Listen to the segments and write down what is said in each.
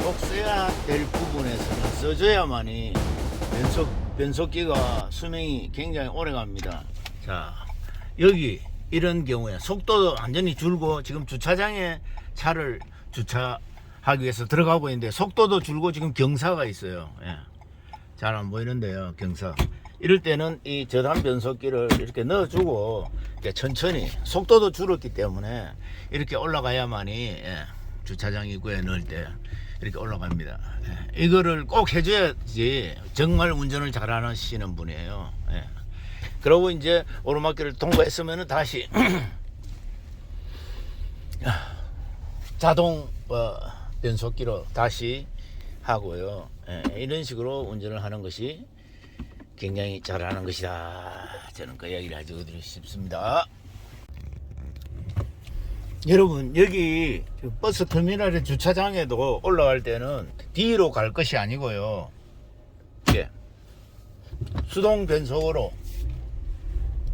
꼭 써야 될 부분에서는 써줘야만이 변속기가 수명이 굉장히 오래 갑니다. 자, 여기 이런 경우에 속도도 완전히 줄고 지금 주차장에 차를 주차하기 위해서 들어가고 있는데 속도도 줄고 지금 경사가 있어요. 예. 잘 안 보이는데요, 경사. 이럴 때는 이 저단 변속기를 이렇게 넣어주고 이렇게 천천히 속도도 줄었기 때문에 이렇게 올라가야만이 주차장 입구에 넣을 때 이렇게 올라갑니다. 이거를 꼭 해줘야지 정말 운전을 잘하시는 분이에요. 그러고 이제 오르막길을 통과했으면 다시 자동 변속기로 다시 하고요. 이런 식으로 운전을 하는 것이 굉장히 잘하는 것이다. 저는 그 이야기를 해드리고 싶습니다. 여러분, 여기 버스 터미널의 주차장에도 올라갈 때는 뒤로 갈 것이 아니고요. 예. 수동 변속으로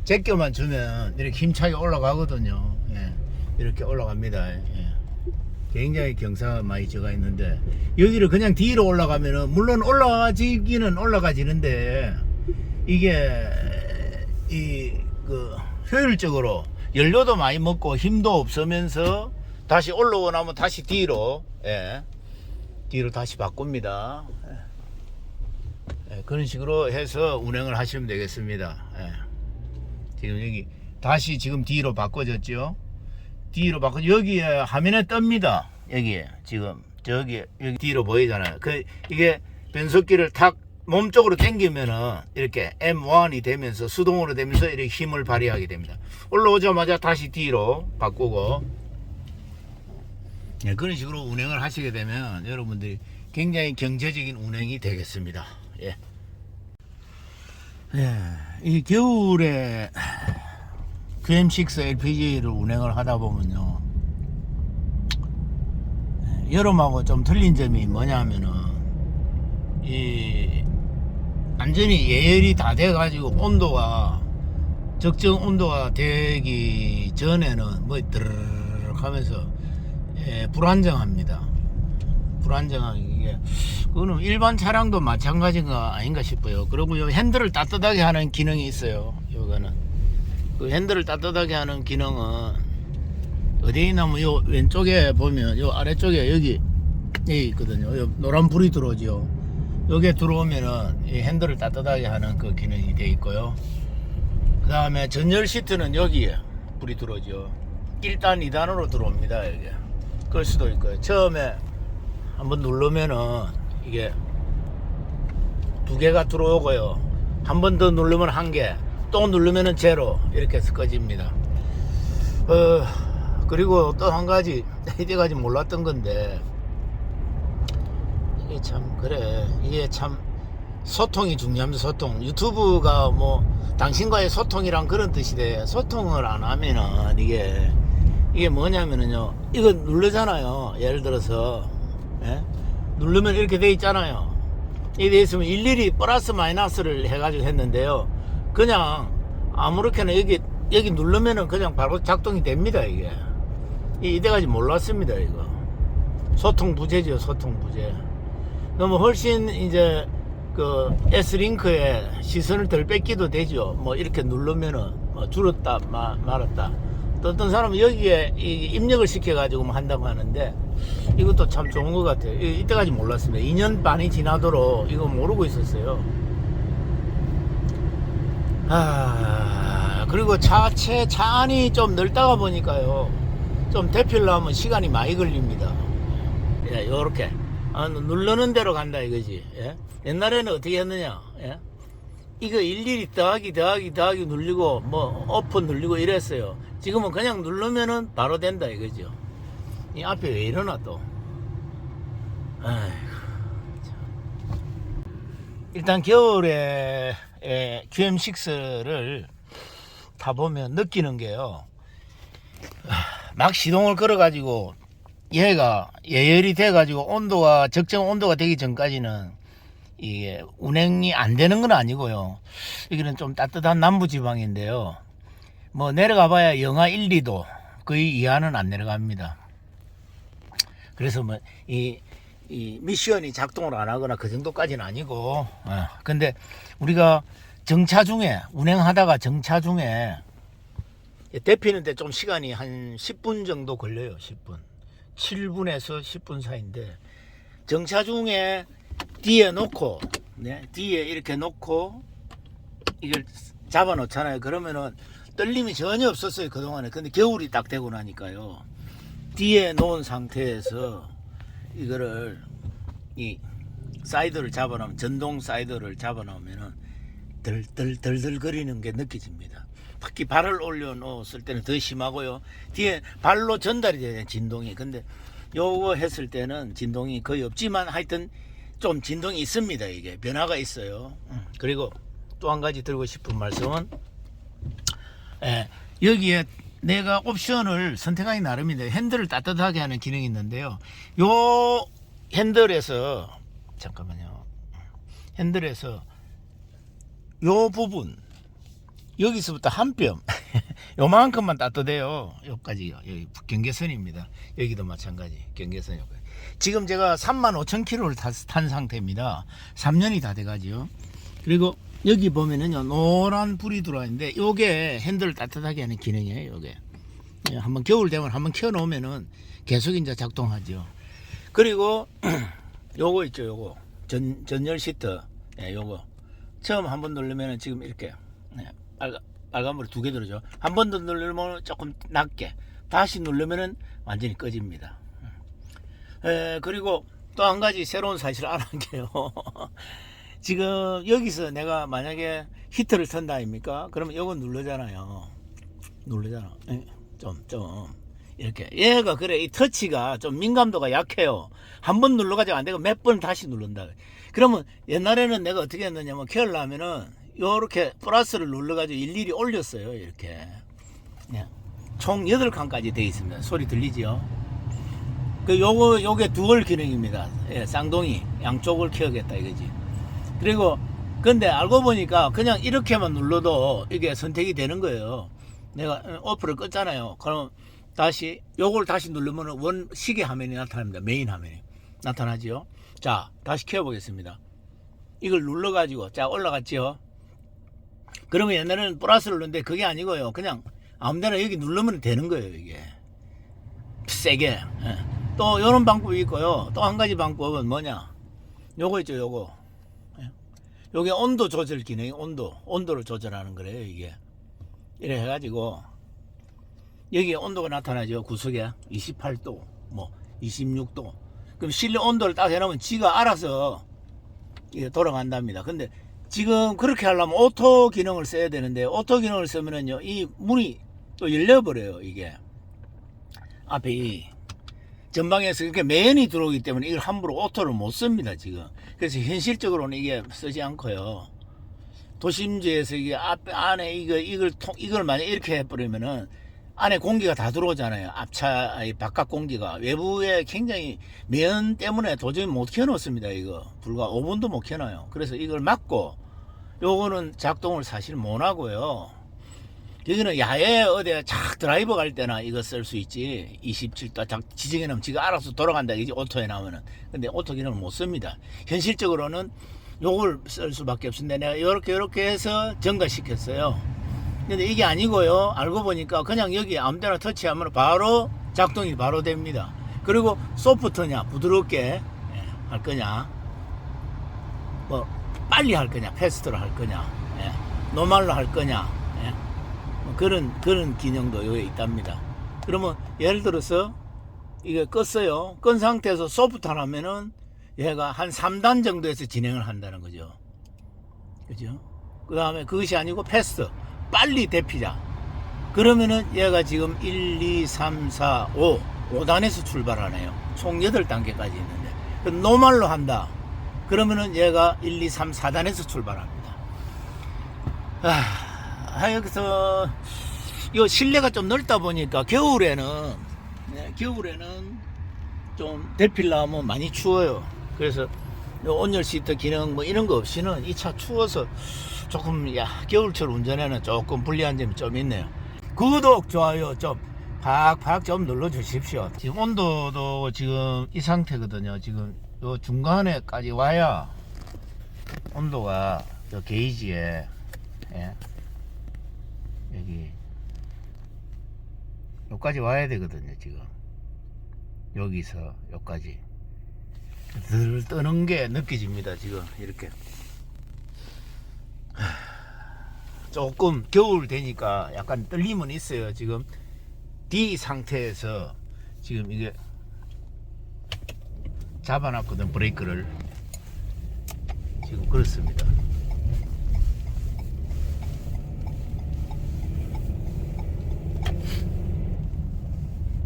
제껴만 주면 이렇게 힘차게 올라가거든요. 예. 이렇게 올라갑니다. 예. 굉장히 경사가 많이 적어 있는데 여기를 그냥 뒤로 올라가면은 물론 올라가지기는 올라가지는데 이게 효율적으로 연료도 많이 먹고 힘도 없으면서 다시 올라오고 나면 다시 뒤로 뒤로 다시 바꿉니다. 그런 식으로 해서 운행을 하시면 되겠습니다. 지금 여기 다시 지금 뒤로 바꿔졌죠. 뒤로 바꿔 여기에 화면에 뜹니다. 여기에 지금 여기 뒤로 보이잖아요. 이게 변속기를 탁 몸쪽으로 당기면은 이렇게 M1이 되면서 수동으로 되면서 이렇게 힘을 발휘하게 됩니다. 올라오자마자 다시 뒤로 바꾸고 그런 식으로 운행을 하시게 되면 여러분들이 굉장히 경제적인 운행이 되겠습니다. 이 겨울에 QM6 LPG를 운행을 하다 보면요, 여름하고 좀 틀린 점이 뭐냐면은 완전히 예열이 다 돼 가지고 온도가 적정 온도가 되기 전에는 뭐 드르륵 하면서 불안정합니다. 이게 그거는 일반 차량도 마찬가지가 아닌가 싶어요. 그리고 요 핸들을 따뜻하게 하는 기능이 있어요. 요거는 그 핸들을 따뜻하게 하는 기능은 어디에 있냐면 요 왼쪽에 보면 요 아래쪽에 여기 있거든요. 요 노란 불이 들어오죠. 여기에 들어오면은 이 핸들을 따뜻하게 하는 그 기능이 되어 있고요. 그 다음에 전열 시트는 여기에 불이 들어오죠. 1단 2단으로 들어옵니다. 여기 끌 수도 있고요. 처음에 한번 누르면은 이게 2개가 들어오고요. 한 번 더 누르면 1개, 또 누르면은 제로, 이렇게 해서 꺼집니다. 그리고 또 한 가지 이때까지 몰랐던 건데, 이게 참 그래, 이게 참 소통이 중요합니다. 소통. 유튜브가 뭐 당신과의 소통이란 그런 뜻이 돼. 소통을 안 하면은 이게 뭐냐면은요, 이거 누르잖아요. 예를 들어서 누르면 이렇게 돼 있잖아요. 이게 돼 있으면 일일이 플러스 마이너스를 해가지고 했는데요, 그냥 아무렇게나 여기 누르면은 그냥 바로 작동이 됩니다. 이때까지 몰랐습니다. 이거 소통 부재죠. 소통 부재. 너무 훨씬 이제 그 S링크에 시선을 덜 뺏기도 되죠. 뭐 이렇게 누르면은 뭐 줄었다 말았다. 또 어떤 사람은 여기에 입력을 시켜가지고 한다고 하는데, 이것도 참 좋은 것 같아요. 이때까지 몰랐습니다. 2년 반이 지나도록 이거 모르고 있었어요. 그리고 차 안이 좀 넓다가 보니까요, 좀 대피려면 시간이 많이 걸립니다. 요렇게 누르는 대로 간다 이거지. 옛날에는 어떻게 했느냐, 이거 일일이 더하기 눌리고 뭐 오픈 눌리고 이랬어요. 지금은 그냥 누르면은 바로 된다 이거죠. 이 앞에 왜 이러나 또. 일단 겨울에 QM6를 타보면 느끼는 게요, 막 시동을 걸어 가지고 얘가 예열이 돼 가지고 온도가 적정 온도가 되기 전까지는 이게 운행이 안 되는 건 아니고요. 여기는 좀 따뜻한 남부지방인데요, 뭐 내려가 봐야 영하 1, 2도 거의 이하는 안 내려갑니다. 그래서 뭐 이 미션이 작동을 안 하거나 그 정도까지는 아니고, 근데 우리가 정차 중에, 운행하다가 정차 중에 데피는데 좀 시간이 한 10분 정도 걸려요. 10분. 7분에서 10분 사이인데, 정차 중에 뒤에 놓고, 네, 뒤에 이렇게 놓고 이걸 잡아 놓잖아요. 그러면은 떨림이 전혀 없었어요, 그동안에. 근데 겨울이 딱 되고 나니까요, 뒤에 놓은 상태에서 이거를 이 사이드를 잡아 놓으면, 전동 사이드를 잡아 놓으면은 덜덜덜덜 거리는 게 느껴집니다. 특히 발을 올려 놓았을 때는 더 심하고요. 뒤에 발로 전달이 돼요, 진동이. 근데 요거 했을 때는 진동이 거의 없지만 하여튼 좀 진동이 있습니다. 이게 변화가 있어요. 그리고 또 한 가지 드리고 싶은 말씀은, 여기에 내가 옵션을 선택하기 나름인데 핸들을 따뜻하게 하는 기능이 있는데요. 요 핸들에서, 잠깐만요, 핸들에서 요 부분, 여기서부터 한 뼘 요만큼만 따뜻해요. 여기까지요. 여기 경계선입니다. 여기도 마찬가지 경계선. 여기 지금 제가 35,000km를 탄 상태입니다. 3년이 다 돼가지요. 그리고 여기 보면은요, 노란 불이 들어와 있는데 요게 핸들을 따뜻하게 하는 기능이에요. 요게 한번 겨울 되면 한번 켜 놓으면은 계속 이제 작동하죠. 그리고 요거 있죠, 요거 전열 시트. 요거 처음 한번 누르면은 지금 이렇게 빨간불이 2개 들어죠. 한 번 더 누르면 조금 낮게, 다시 누르면은 완전히 꺼집니다. 그리고 또 한 가지 새로운 사실을 알아낸 게요. 지금 여기서 내가 만약에 히트를 턴다 아닙니까? 그러면 이거 누르잖아요. 좀 이렇게. 얘가 그래, 이 터치가 좀 민감도가 약해요. 한 번 눌러가지고 안 되고 몇 번 다시 누른다. 그러면 옛날에는 내가 어떻게 했느냐면, 켜려면은 요렇게 플러스를 눌러가지고 일일이 올렸어요. 이렇게. 총 8칸까지 되어 있습니다. 소리 들리죠? 요게 듀얼 기능입니다. 쌍둥이 양쪽을 켜야겠다 이거지. 그리고 근데 알고 보니까 그냥 이렇게만 눌러도 이게 선택이 되는 거예요. 내가 오프를 껐잖아요. 그럼 다시 요걸 다시 누르면 원 시계 화면이 나타납니다. 메인 화면이 나타나지요. 자, 다시 켜보겠습니다. 이걸 눌러가지고 자, 올라갔지요. 그러면 옛날에는 플러스를 누르는데 그게 아니고요, 그냥 아무데나 여기 누르면 되는 거예요. 이게 세게. 또 이런 방법이 있고요. 또 한 가지 방법은 뭐냐, 요거 있죠, 요거. 요게 온도 조절 기능이, 온도를 조절하는 거래요. 이게 이래 해가지고 여기에 온도가 나타나죠. 구석에 28도, 뭐 26도. 그럼 실내 온도를 딱 해놓으면 지가 알아서 이게 돌아간답니다. 근데 지금 그렇게 하려면 오토 기능을 써야 되는데, 오토 기능을 쓰면은요, 이 문이 또 열려버려요. 이게 앞에 이 전방에서 이렇게 매연이 들어오기 때문에 이걸 함부로 오토를 못 씁니다, 지금. 그래서 현실적으로는 이게 쓰지 않고요. 도심지에서 이게 안에 이걸 만약 이렇게 해버리면은 안에 공기가 다 들어오잖아요. 앞차, 바깥 공기가. 외부에 굉장히 매연 때문에 도저히 못 켜놓습니다, 이거. 불과 5분도 못 켜놔요. 그래서 이걸 막고, 요거는 작동을 사실 못 하고요. 여기는 야외 어디에 착 드라이브 갈 때나 이거 쓸 수 있지. 27도 지정해 놓으면 지가 알아서 돌아간다 이지, 오토에 나오면은. 근데 오토 기능을 못 씁니다. 현실적으로는 요걸 쓸 수밖에 없습니다. 내가 요렇게 해서 증가시켰어요. 근데 이게 아니고요, 알고 보니까 그냥 여기 아무데나 터치하면 바로 작동이 바로 됩니다. 그리고 소프트냐, 부드럽게 할 거냐, 뭐 빨리 할 거냐, 패스트로 할 거냐, 노말로 할 거냐, 그런 기능도 여기 있답니다. 그러면 예를 들어서 이게 껐어요. 끈 상태에서 소프트 하면은 얘가 한 3단 정도에서 진행을 한다는 거죠. 그죠? 그 다음에 그것이 아니고 패스트, 빨리 데피자. 그러면은 얘가 지금 1, 2, 3, 4, 5단에서 출발하네요. 총 8단계까지 있는데. 노말로 한다. 그러면은 얘가 1, 2, 3, 4단에서 출발합니다. 여기서 이 실내가 좀 넓다 보니까 겨울에는 좀 데필라면 많이 추워요. 그래서 온열 시트 기능 뭐 이런 거 없이는 이 차 추워서 조금 겨울철 운전에는 조금 불리한 점이 좀 있네요. 구독, 좋아요 좀 팍팍 좀 눌러 주십시오. 지금 온도도 지금 이 상태거든요. 지금 요 중간에까지 와야 온도가 저 게이지에, 예, 여기 여기까지 와야 되거든요. 지금 여기서 여기까지 들 뜨는 게 느껴집니다. 지금 이렇게 조금 겨울 되니까 약간 떨림은 있어요. 지금 D 상태에서 지금 이게 잡아놨거든, 브레이크를. 지금 그렇습니다.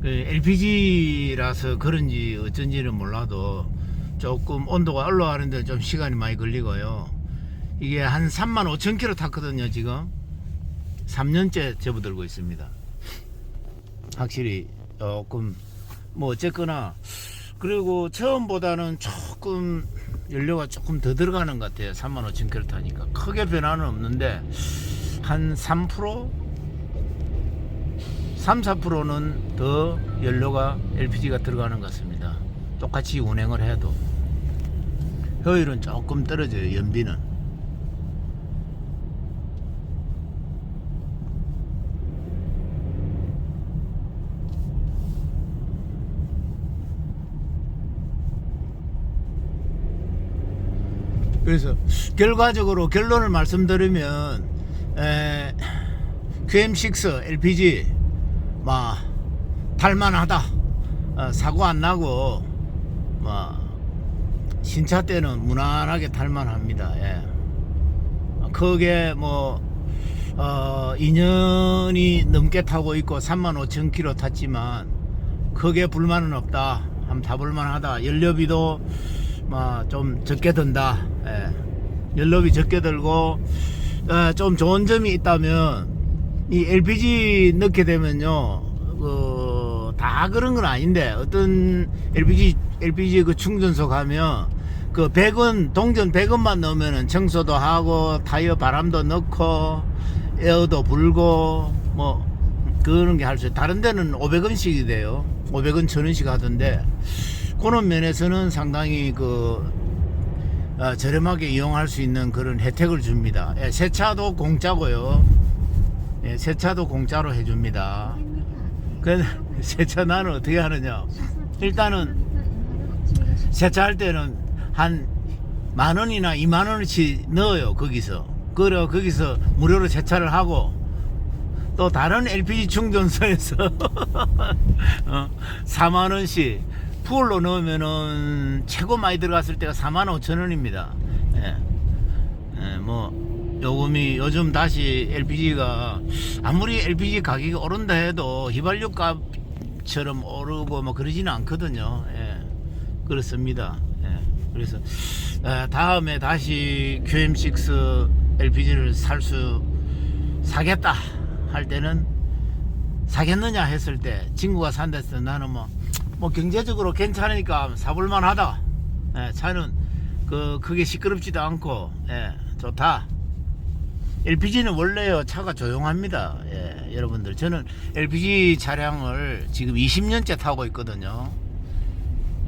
그 LPG라서 그런지 어쩐지는 몰라도 조금 온도가 올라가는데 좀 시간이 많이 걸리고요. 이게 한 35,000km 탔거든요. 지금 3년째 접어들고 있습니다. 확실히 조금 뭐 어쨌거나, 그리고 처음보다는 조금 연료가 조금 더 들어가는 것 같아요. 35,000km 타니까 크게 변화는 없는데 한 3%? 3, 4%는 더 연료가 LPG가 들어가는 것 같습니다. 똑같이 운행을 해도 효율은 조금 떨어져요. 연비는. 그래서 결과적으로 결론을 말씀드리면 QM6 LPG 막 탈만하다. 사고 안 나고 막 신차 때는 무난하게 탈만합니다. 예. 크게 뭐 2년이 넘게 타고 있고 35,000km 탔지만 크게 불만은 없다. 한번 타볼만 하다. 연료비도 좀 적게 든다. 예. 연료비 적게 들고 좀 좋은 점이 있다면, 이 LPG 넣게 되면요, 다 그런 건 아닌데, 어떤 LPG 그 충전소 가면 그 100원, 동전 100원만 넣으면은 청소도 하고 타이어 바람도 넣고 에어도 불고 뭐 그런 게 할 수 있어요. 다른 데는 500원씩이 돼요. 500원, 1000원씩 하던데, 그런 면에서는 상당히 저렴하게 이용할 수 있는 그런 혜택을 줍니다. 예, 세차도 공짜고요. 예, 세차도 공짜로 해줍니다. 그 세차 나는 어떻게 하느냐? 일단은 세차할 때는 한 10,000원이나 20,000원어치 넣어요. 거기서. 그래 거기서 무료로 세차를 하고, 또 다른 LPG 충전소에서 40,000원씩 풀로 넣으면은 최고 많이 들어갔을 때가 45,000원입니다. 예. 예, 뭐 요금이 요즘 다시 LPG가 아무리 LPG 가격이 오른다 해도 휘발유 값처럼 오르고 뭐 그러지는 않거든요. 예. 그렇습니다. 예. 그래서 다음에 다시 QM6 LPG를 사겠다 할 때는, 사겠느냐 했을 때 친구가 산댔을 때 나는 뭐 경제적으로 괜찮으니까 사볼만 하다. 예, 차는 크게 시끄럽지도 않고, 예, 좋다. LPG는 원래요 차가 조용합니다. 예, 여러분들, 저는 LPG 차량을 지금 20년째 타고 있거든요.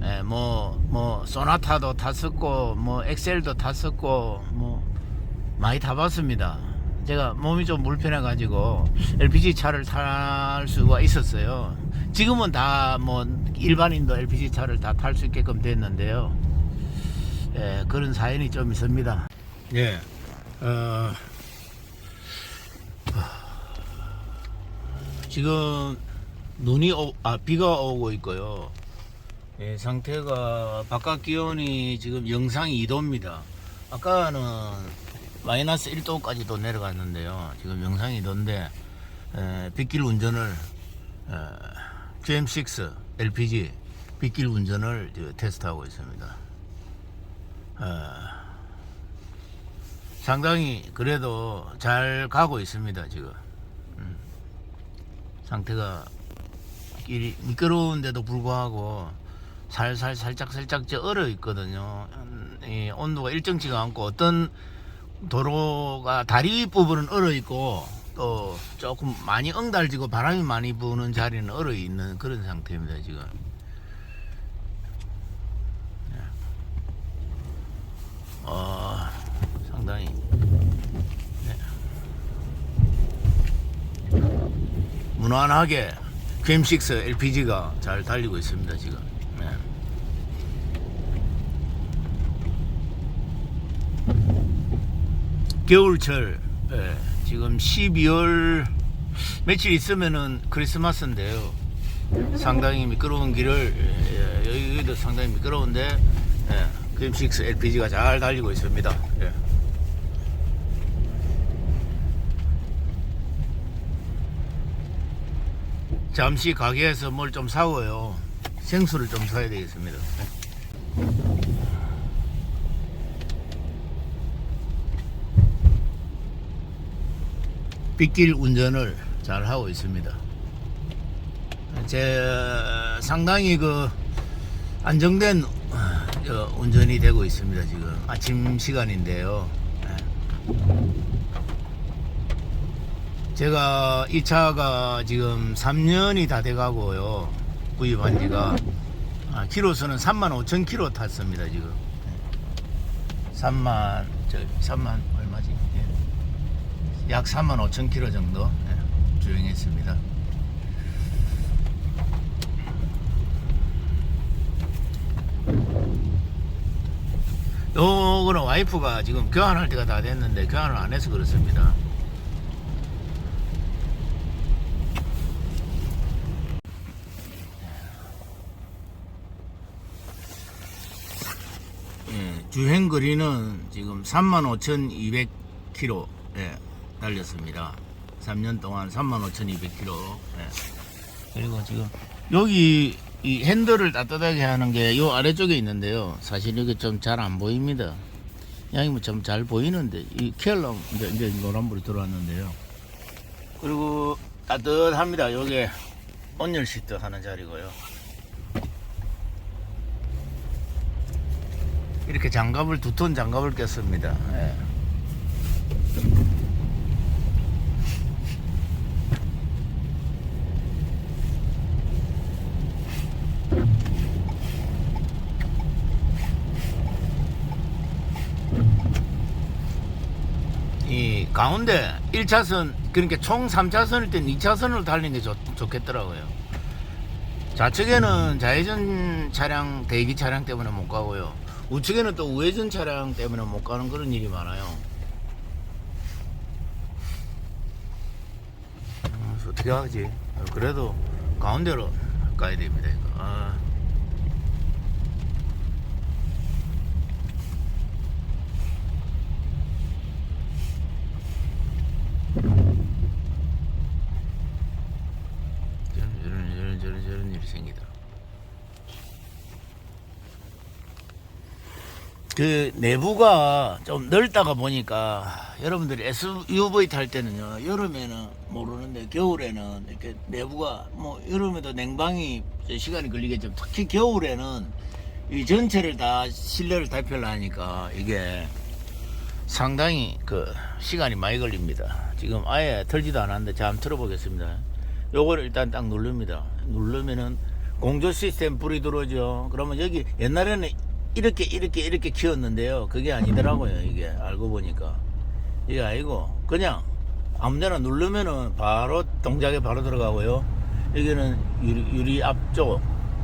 예, 뭐 소나타도 탔었고 뭐 엑셀도 탔었고 뭐 많이 타봤습니다. 제가 몸이 좀 불편해 가지고 LPG 차를 탈 수가 있었어요. 지금은 다 뭐 일반인도 LPG 차를 다 탈 수 있게끔 됐는데요. 예, 그런 사연이 좀 있습니다. 예, 지금 비가 오고 있고요. 예, 상태가 바깥 기온이 지금 영상 2도입니다. 아까는 마이너스 1도까지도 내려갔는데요. 지금 영상 2도인데 빗길 운전을 QM6 LPG 빗길 운전을 테스트하고 있습니다. 상당히 그래도 잘 가고 있습니다. 지금 상태가 길이 미끄러운데도 불구하고 살짝 얼어 있거든요. 이 온도가 일정치가 않고, 어떤 도로가 다리 부분은 얼어 있고 또 조금 많이 엉달지고 바람이 많이 부는 자리는 얼어 있는 그런 상태입니다. 지금 상당히 무난하게 QM6 LPG가 잘 달리고 있습니다 지금. 네. 겨울철, 네. 지금 12월 며칠 있으면은 크리스마스인데요. 상당히 미끄러운 길을, 여기도 상당히 미끄러운데, QM6 LPG가 잘 달리고 있습니다. 예. 잠시 가게에서 뭘 좀 사고요. 생수를 좀 사야 되겠습니다. 빗길 운전을 잘 하고 있습니다. 상당히 안정된 운전이 되고 있습니다. 지금 아침 시간인데요. 제가 이 차가 지금 3년이 다 돼가고요. 구입한 지가 키로수는 35,000km 탔습니다. 지금 3만 얼마지? 약 35,000km 정도 주행했습니다. 요거는 와이프가 지금 교환할 때가 다 됐는데 교환을 안 해서 그렇습니다. 주행 거리는 지금 35,200km 달렸습니다. 3년 동안 35,200km. 그리고 지금 여기 이 핸들을 따뜻하게 하는 게 요 아래쪽에 있는데요. 사실 이게 좀 잘 안 보입니다. 양이 좀 잘 보이는데 이 켈럼 이제 노란불이 들어왔는데요. 그리고 따뜻합니다. 요게 온열 시트 하는 자리고요. 이렇게 장갑을 2톤 장갑을 꼈습니다. 이 가운데 1차선, 그러니까 총 3차선일 땐 2차선으로 달리는 게 좋겠더라고요. 좌측에는 좌회전 차량, 대기 차량 때문에 못 가고요. 우측에는 또 우회전 차량 때문에 못 가는 그런 일이 많아요. 그래서 어떻게 하지? 그래도 가운데로 가야 됩니다. 이거. 저런 일이 생기더라. 그 내부가 좀 넓다가 보니까 여러분들이 SUV 탈 때는요, 여름에는 모르는데 겨울에는 이렇게 내부가 뭐 여름에도 냉방이 시간이 걸리겠지만 특히 겨울에는 이 전체를 다 실내를 달펴려니까 이게 상당히 시간이 많이 걸립니다. 지금 아예 털지도 않았는데 제가 한번 틀어보겠습니다. 요거를 일단 딱 누릅니다. 누르면은 공조 시스템 불이 들어오죠. 그러면 여기 옛날에는 이렇게 키웠는데요. 그게 아니더라고요. 이게 알고 보니까 이게 아니고 그냥 아무데나 누르면은 바로 동작에 바로 들어가고요. 여기는 유리 앞쪽,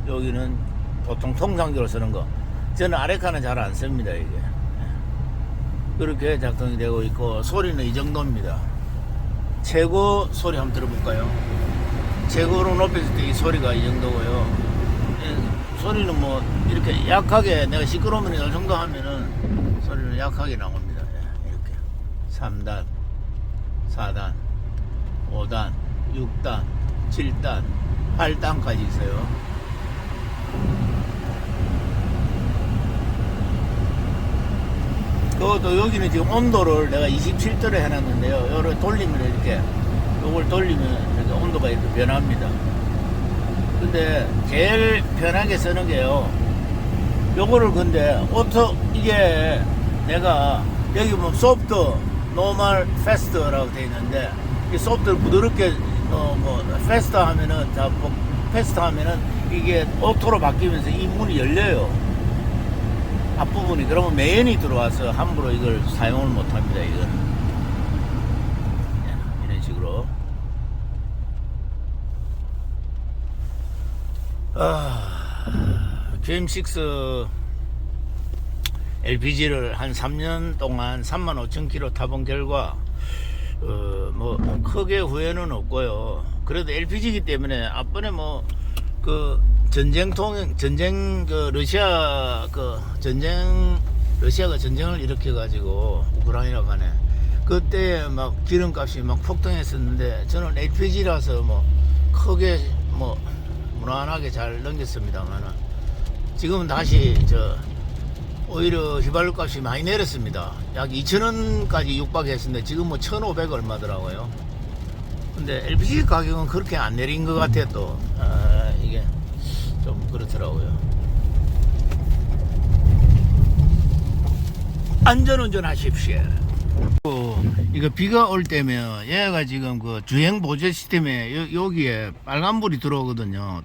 여기는 보통 통상적으로 쓰는 거. 저는 아래 칸은 잘 안 씁니다. 이게 그렇게 작동이 되고 있고, 소리는 이 정도입니다. 최고 소리 한번 들어볼까요? 최고로 높였을 때 이 소리가 이 정도고요. 소리는 뭐 이렇게 약하게, 내가 시끄러우면 이 정도 하면은 소리는 약하게 나옵니다. 이렇게 3단, 4단, 5단, 6단, 7단, 8단까지 있어요. 그것도 여기는 지금 온도를 내가 27도로 해놨는데요. 요걸 돌리면 이렇게, 요걸 돌리면 이렇게 온도가 이렇게 변합니다. 근데 제일 편하게 쓰는 게요, 요거를 근데 이게 내가 여기 보면 소프트, 노멀, 패스트라고 되어 있는데, 이 소프트를 부드럽게 패스트 하면은, 패스트 하면은 이게 오토로 바뀌면서 이 문이 열려요. 앞부분이 그러면 매연이 들어와서 함부로 이걸 사용을 못합니다. 이건 이런 식으로. QM6 LPG를 한 3년 동안 35,000km 타본 결과 뭐 크게 후회는 없고요. 그래도 LPG이기 때문에 앞번에 뭐 그 전쟁 그 러시아 그 전쟁 러시아가 전쟁을 일으켜 가지고 우크라이나 간에 그때 막 기름값이 막 폭등했었는데 저는 LPG라서 뭐 크게 뭐 무난하게 잘 넘겼습니다만은 지금은 다시 오히려 휘발유 값이 많이 내렸습니다. 약 2,000원까지 육박했는데 지금 뭐 1,500 얼마더라고요. 근데 LPG 가격은 그렇게 안 내린 것 같아요. 또 이게 좀 그렇더라고요. 안전운전 하십시오. 이거 비가 올 때면 얘가 지금 그 주행 보조 시스템에 여기에 빨간불이 들어오거든요.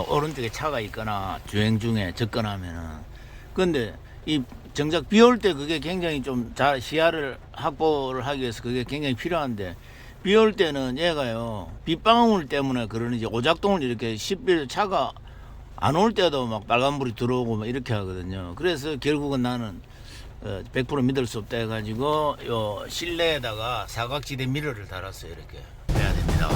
오른쪽에 차가 있거나 주행 중에 접근하면은. 근데 이 정작 비 올 때 그게 굉장히 좀 잘 시야를 확보를 하기 위해서 그게 굉장히 필요한데 비 올 때는 얘가요 빗방울 때문에 그러는지 오작동을 이렇게 차가 안 올 때도 막 빨간불이 들어오고 막 이렇게 하거든요. 그래서 결국은 나는 100% 믿을 수 없다 해가지고 요 실내에다가 사각지대 미러를 달았어요. 이렇게 해야 됩니다.